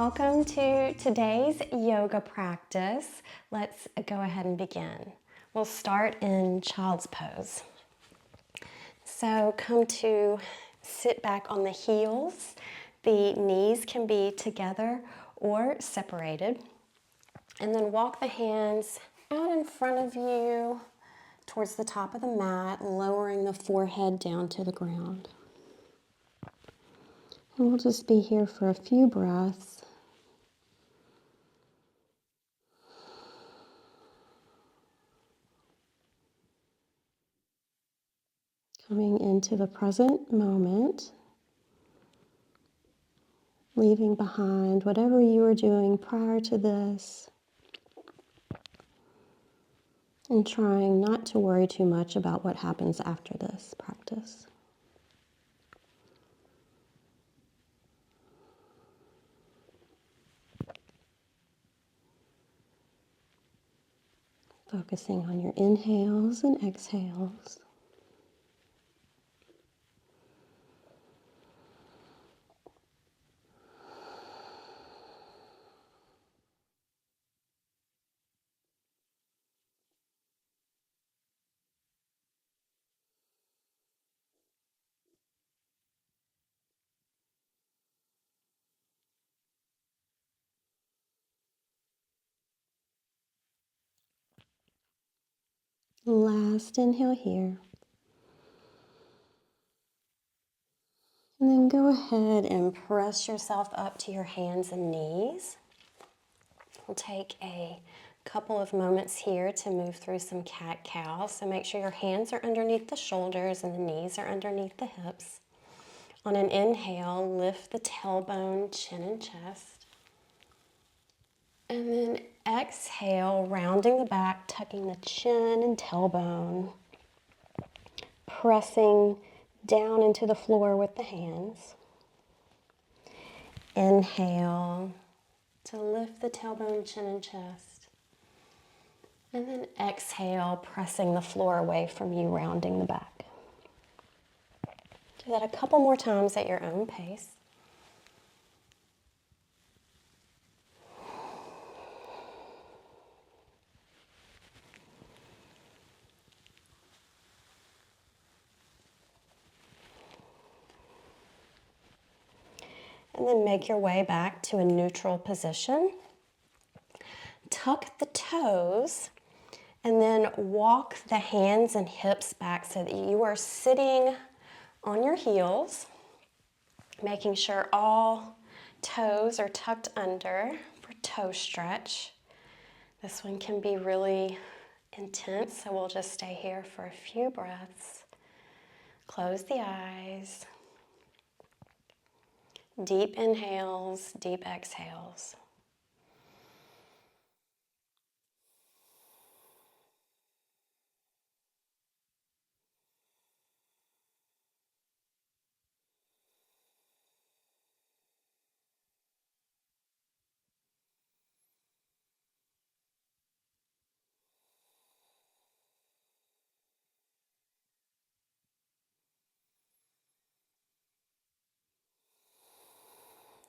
Welcome to today's yoga practice. Let's go ahead and begin. We'll start in child's pose. So come to sit back on the heels. The knees can be together or separated. And then walk the hands out in front of you towards the top of the mat, lowering the forehead down to the ground. And we'll just be here for a few breaths. Coming into the present moment, leaving behind whatever you were doing prior to this, and trying not to worry too much about what happens after this practice. Focusing on your inhales and exhales. Last inhale here. And then go ahead and press yourself up to your hands and knees. We'll take a couple of moments here to move through some cat-cow. So make sure your hands are underneath the shoulders and the knees are underneath the hips. On an inhale, lift the tailbone, chin and chest. And then exhale, rounding the back, tucking the chin and tailbone, pressing down into the floor with the hands. Inhale to lift the tailbone, chin and chest. And then exhale, pressing the floor away from you, rounding the back. Do that a couple more times at your own pace. And then make your way back to a neutral position. Tuck the toes and then walk the hands and hips back so that you are sitting on your heels, making sure all toes are tucked under for toe stretch. This one can be really intense, so we'll just stay here for a few breaths. Close the eyes. Deep inhales, deep exhales.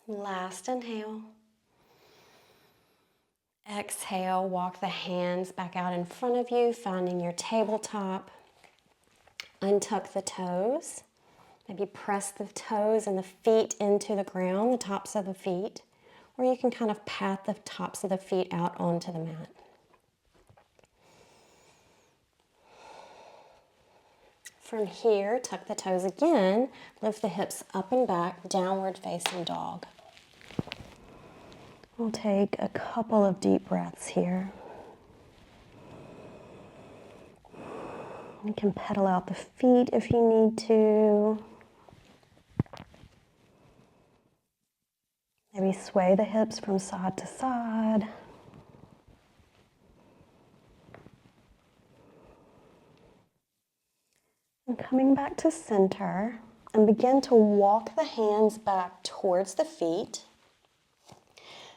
Last inhale. Exhale, walk the hands back out in front of you, finding your tabletop. Untuck the toes. Maybe press the toes and the feet into the ground, the tops of the feet. Or you can kind of pat the tops of the feet out onto the mat. From here, tuck the toes again, lift the hips up and back, downward facing dog. We'll take a couple of deep breaths here. You can pedal out the feet if you need to. Maybe sway the hips from side to side. And coming back to center, and begin to walk the hands back towards the feet,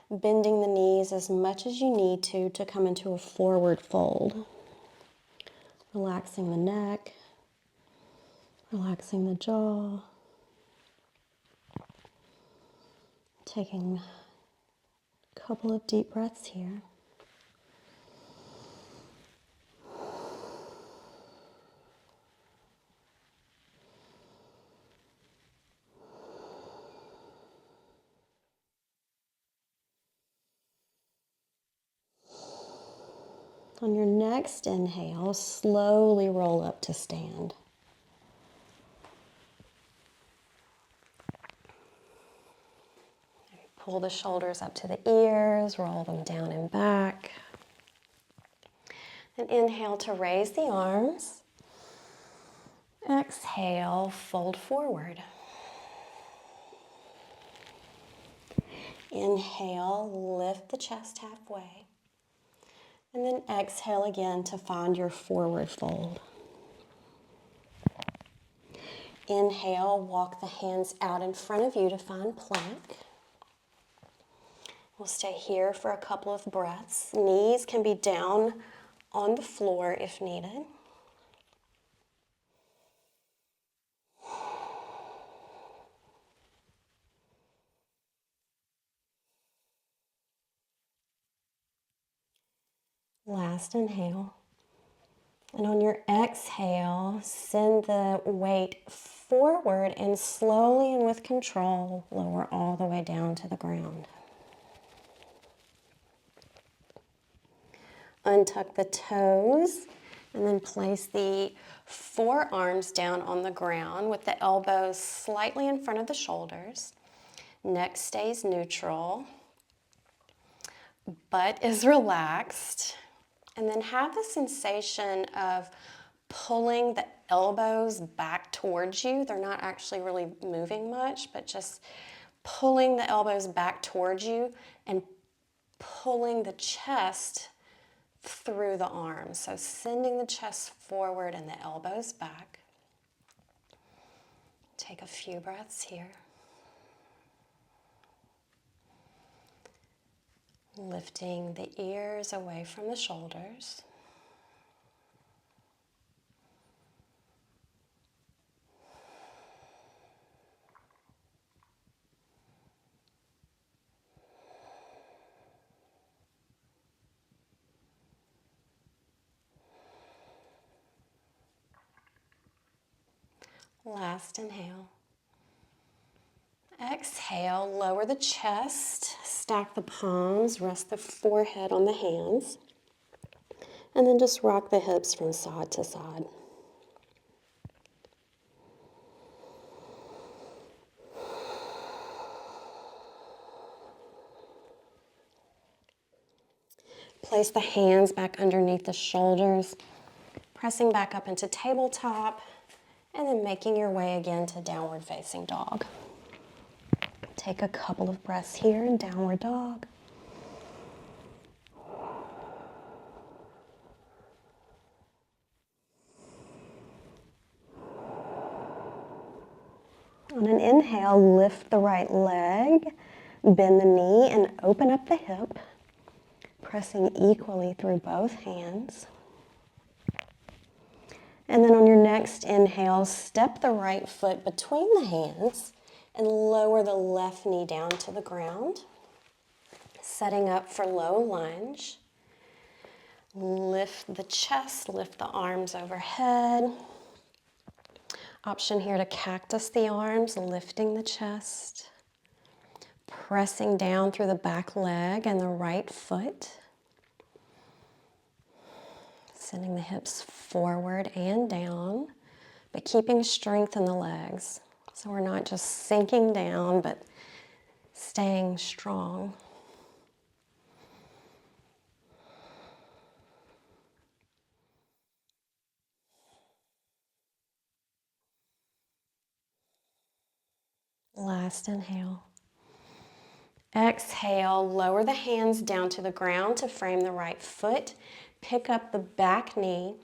bending the knees as much as you need to come into a forward fold. Relaxing the neck, relaxing the jaw, taking Couple of deep breaths here. On your next inhale, slowly roll up to stand. Pull the shoulders up to the ears, roll them down and back. Then inhale to raise the arms. Exhale, fold forward. Inhale, lift the chest halfway. And then exhale again to find your forward fold. Inhale, walk the hands out in front of you to find plank. We'll stay here for a couple of breaths. Knees can be down on the floor if needed. Last inhale. And on your exhale, send the weight forward and slowly and with control, lower all the way down to the ground. Untuck the toes and then place the forearms down on the ground with the elbows slightly in front of the shoulders. Neck stays neutral. Butt is relaxed. And then have the sensation of pulling the elbows back towards you. They're not actually really moving much, but just pulling the elbows back towards you and pulling the chest through the arms. So sending the chest forward and the elbows back. Take a few breaths here. Lifting the ears away from the shoulders. Last inhale. Exhale, lower the chest, stack the palms, rest the forehead on the hands, and then just rock the hips from side to side. Place the hands back underneath the shoulders, pressing back up into tabletop, and then making your way again to downward facing dog. Take a couple of breaths here in downward dog. On an inhale, lift the right leg, bend the knee, and open up the hip, pressing equally through both hands. And then on your next inhale, step the right foot between the hands and lower the left knee down to the ground, setting up for low lunge. Lift the chest, lift the arms overhead. Option here to cactus the arms, lifting the chest, pressing down through the back leg and the right foot. Sending the hips forward and down, but keeping strength in the legs. So we're not just sinking down, but staying strong. Last inhale. Exhale, lower the hands down to the ground to frame the right foot. Pick up the back knee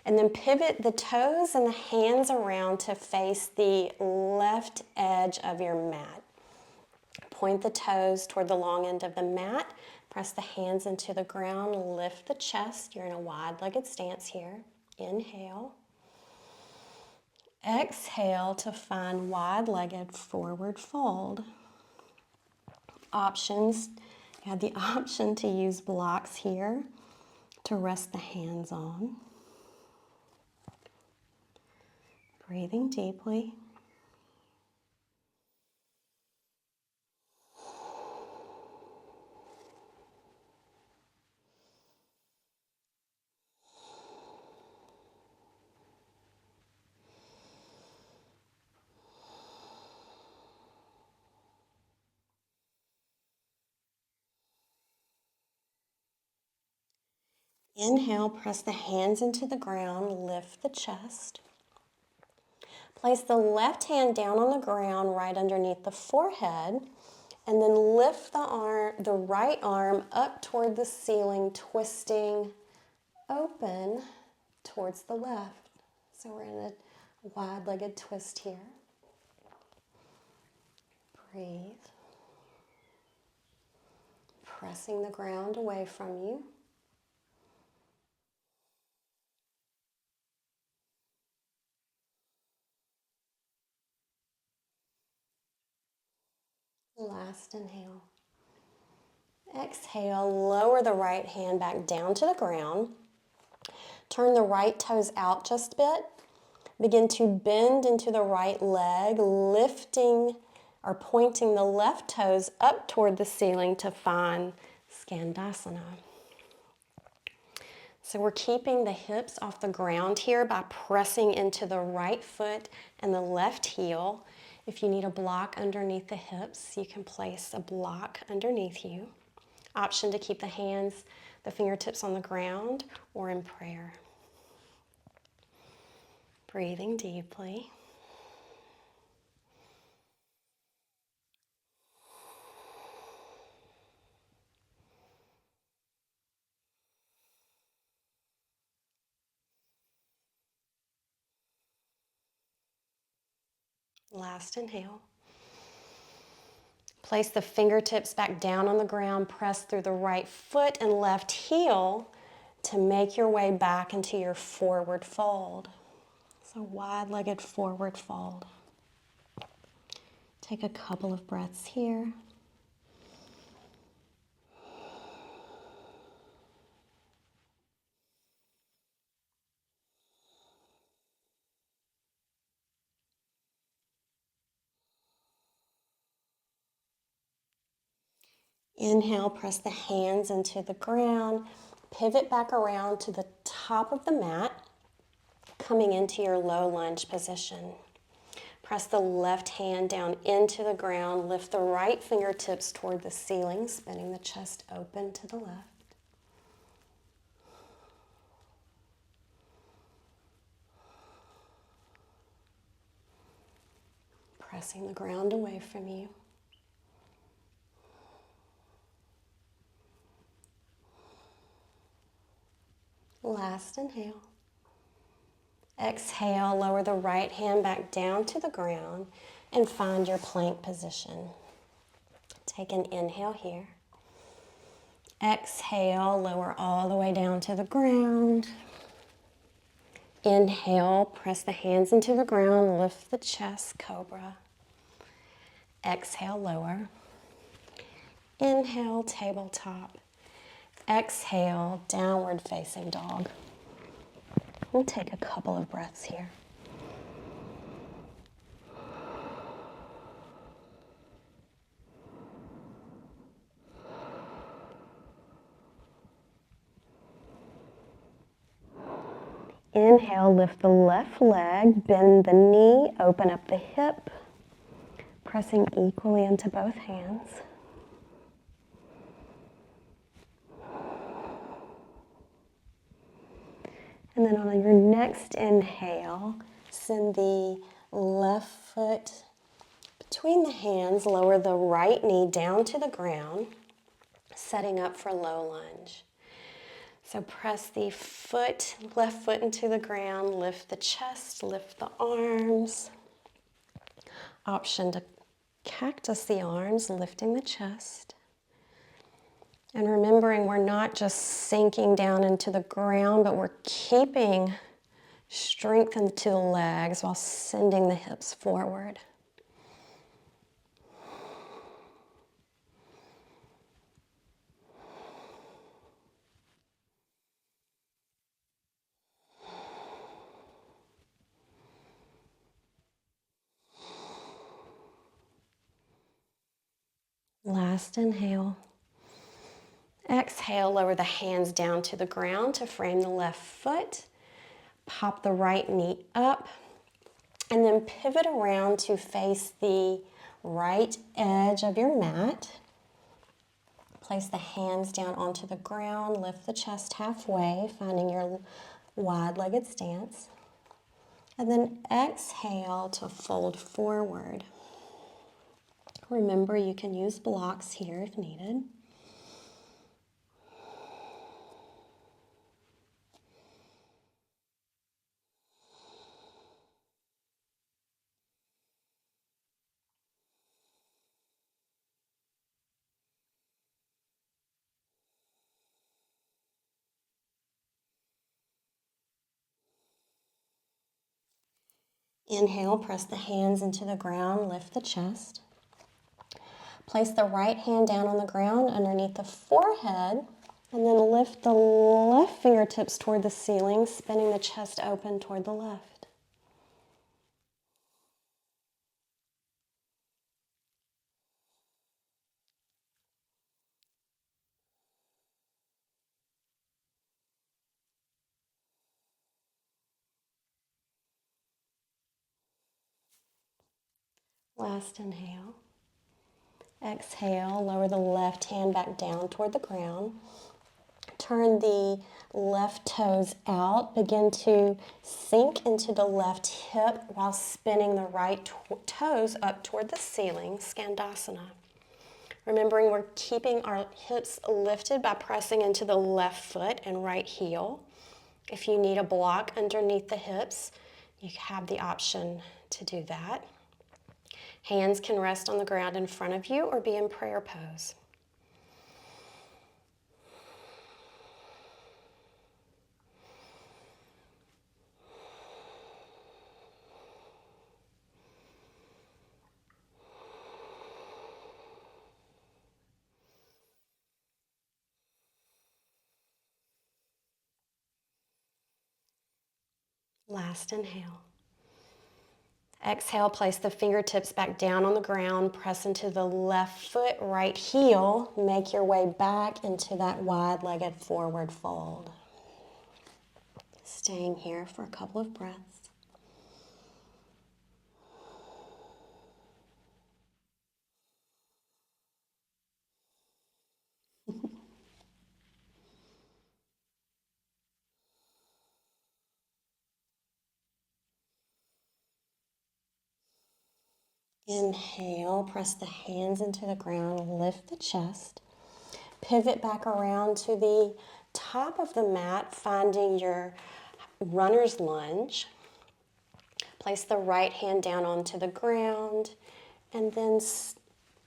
and then pivot the toes and the hands around to face the left edge of your mat. Point the toes toward the long end of the mat. Press the hands into the ground. Lift the chest. You're in a wide-legged stance here. Inhale. Exhale to find wide-legged forward fold. Options You have the option to use blocks here to rest the hands on. Breathing deeply. Inhale, press the hands into the ground, lift the chest. Place the left hand down on the ground right underneath the forehead, and then lift the right arm up toward the ceiling, twisting open towards the left. So we're in a wide-legged twist here. Breathe. Pressing the ground away from you. Last inhale. Exhale, lower the right hand back down to the ground. Turn the right toes out just a bit. Begin to bend into the right leg, lifting or pointing the left toes up toward the ceiling to find Skandasana. So we're keeping the hips off the ground here by pressing into the right foot and the left heel. If you need a block underneath the hips, you can place a block underneath you. Option to keep the hands, the fingertips on the ground or in prayer. Breathing deeply. Last inhale. Place the fingertips back down on the ground. Press through the right foot and left heel to make your way back into your forward fold. So wide-legged forward fold. Take a couple of breaths here. Inhale, press the hands into the ground. Pivot back around to the top of the mat, coming into your low lunge position. Press the left hand down into the ground. Lift the right fingertips toward the ceiling, spinning the chest open to the left. Pressing the ground away from you. Last inhale. Exhale, lower the right hand back down to the ground and find your plank position. Take an inhale here. Exhale, lower all the way down to the ground. Inhale, press the hands into the ground, lift the chest, cobra. Exhale, lower. Inhale, tabletop. Exhale, downward facing dog. We'll take a couple of breaths here. Inhale, lift the left leg, bend the knee, open up the hip, pressing equally into both hands. And then on your next inhale, send the left foot between the hands, lower the right knee down to the ground, setting up for low lunge. So press the left foot into the ground, lift the chest, lift the arms. Option to cactus the arms, lifting the chest. And remembering we're not just sinking down into the ground, but we're keeping strength into the legs while sending the hips forward. Last inhale. Exhale, lower the hands down to the ground to frame the left foot. Pop the right knee up. And then pivot around to face the right edge of your mat. Place the hands down onto the ground. Lift the chest halfway, finding your wide-legged stance. And then exhale to fold forward. Remember, you can use blocks here if needed. Inhale, press the hands into the ground, lift the chest. Place the right hand down on the ground underneath the forehead, and then lift the left fingertips toward the ceiling, spinning the chest open toward the left. Last inhale. Exhale, lower the left hand back down toward the ground. Turn the left toes out. Begin to sink into the left hip while spinning the right toes up toward the ceiling, Skandasana. Remembering we're keeping our hips lifted by pressing into the left foot and right heel. If you need a block underneath the hips, you have the option to do that. Hands can rest on the ground in front of you or be in prayer pose. Last inhale. Exhale, place the fingertips back down on the ground, press into the left foot, right heel, make your way back into that wide-legged forward fold. Staying here for a couple of breaths. Inhale, press the hands into the ground, lift the chest. Pivot back around to the top of the mat, finding your runner's lunge. Place the right hand down onto the ground, and then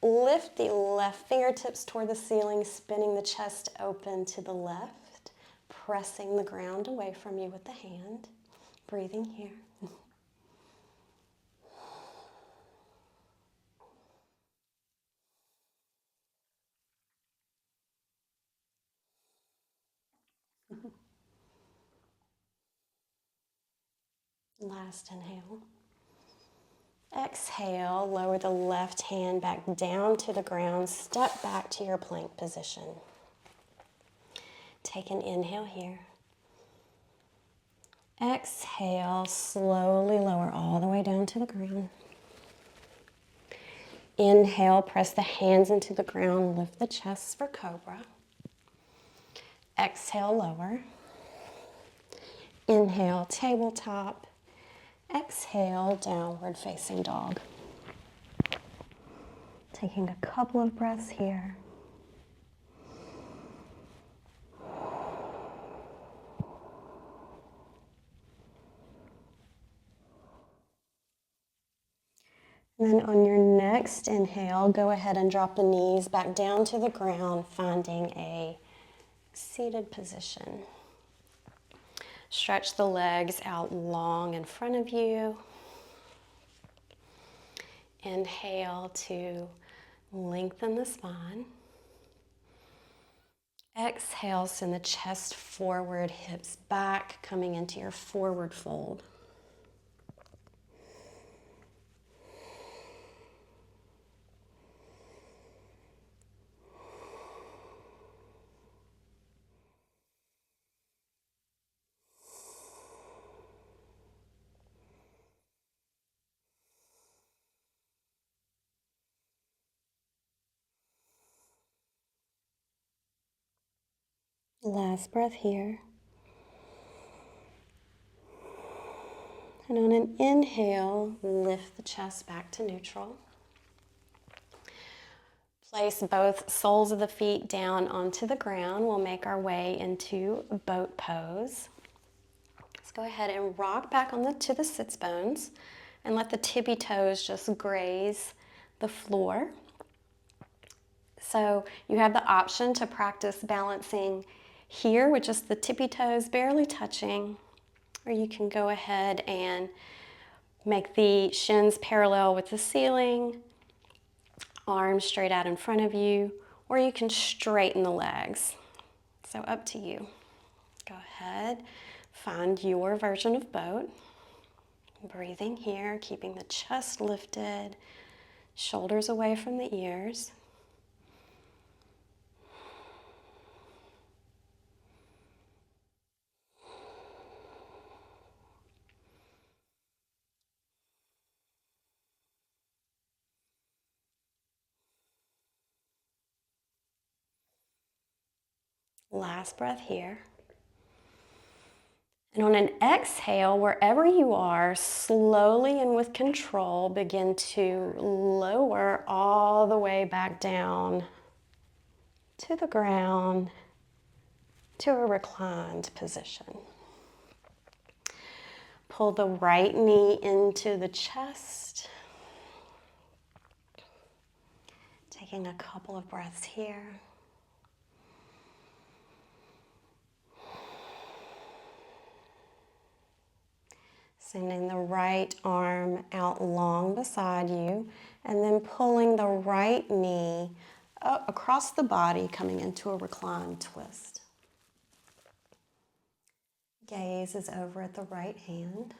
lift the left fingertips toward the ceiling, spinning the chest open to the left, pressing the ground away from you with the hand. Breathing here. Last inhale. Exhale, lower the left hand back down to the ground. Step back to your plank position. Take an inhale here. Exhale, slowly lower all the way down to the ground. Inhale, press the hands into the ground, lift the chest for cobra. Exhale, lower. Inhale, tabletop. Exhale, downward facing dog. Taking a couple of breaths here. And then on your next inhale, go ahead and drop the knees back down to the ground, finding a seated position. Stretch the legs out long in front of you. Inhale to lengthen the spine. Exhale, send the chest forward, hips back, coming into your forward fold. Last breath here. And on an inhale, lift the chest back to neutral. Place both soles of the feet down onto the ground. We'll make our way into boat pose. Let's go ahead and rock back to the sits bones and let the tippy toes just graze the floor. So you have the option to practice balancing here with just the tippy toes barely touching, or you can go ahead and make the shins parallel with the ceiling, arms straight out in front of you, or you can straighten the legs. So up to you. Go ahead, find your version of boat. Breathing here, keeping the chest lifted, shoulders away from the ears. Last breath here. And on an exhale, wherever you are, slowly and with control, begin to lower all the way back down to the ground, to a reclined position. Pull the right knee into the chest. Taking a couple of breaths here. Sending the right arm out long beside you, and then pulling the right knee up across the body, coming into a reclined twist. Gaze is over at the right hand.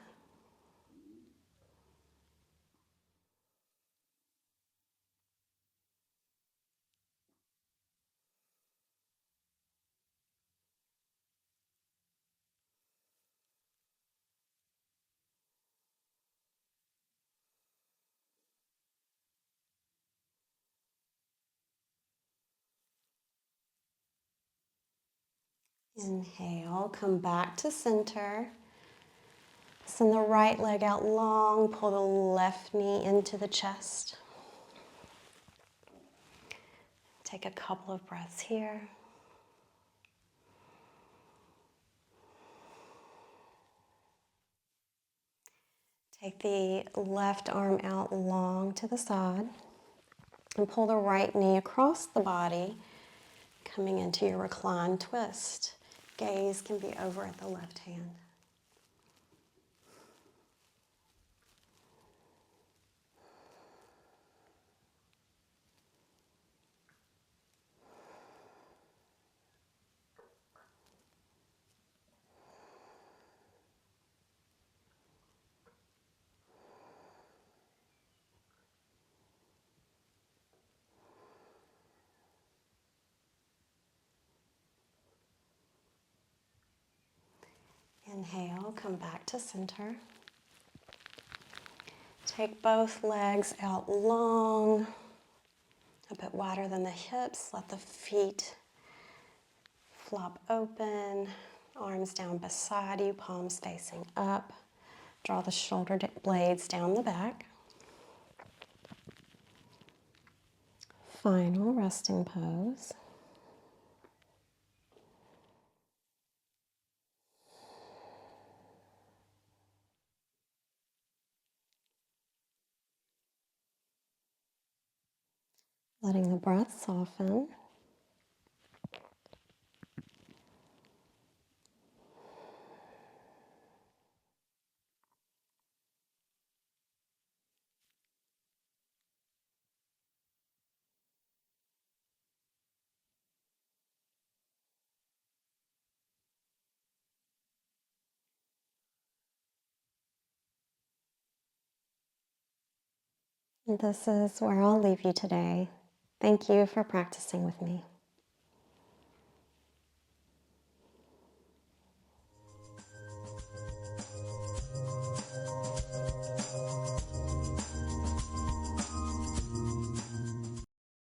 Inhale, come back to center. Send the right leg out long, pull the left knee into the chest. Take a couple of breaths here. Take the left arm out long to the side and pull the right knee across the body, coming into your reclined twist. Gaze can be over at the left hand. Inhale, come back to center. Take both legs out long, a bit wider than the hips. Let the feet flop open, arms down beside you, palms facing up. Draw the shoulder blades down the back. Final resting pose. Letting the breath soften. This is where I'll leave you today. Thank you for practicing with me.